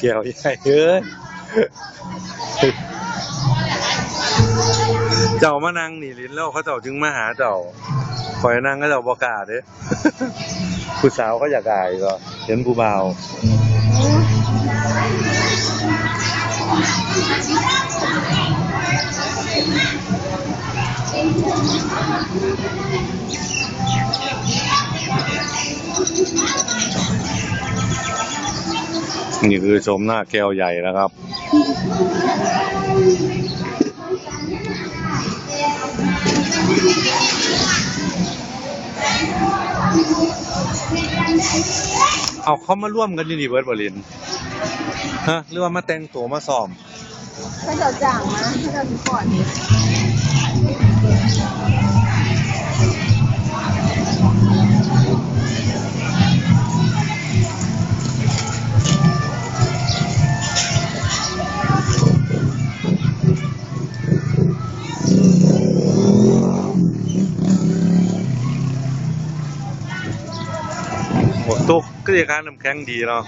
แก้วใหญ่เอ้ยเจ้ามานั่งนี่ลิ้นแล้วเขาเจ้าจึงมาหาเจ้าคอยนั่งก็เจ้าบอกล้าเด้ ผู้สาวเขาอยากอายก็เห็นผู้บ่าวนี่คือชมหน้าแก้วใหญ่นะครับเอาเขามาร่วมกันอยู่นี่เบิร์ดบรินฮะหรือว่ามาแต่งตัวมาซ้อมถ้าเราจ่างนะถ้าเราดูก่อนนี่หมดตุกก็จะการน้ำแข็งดีเนาะ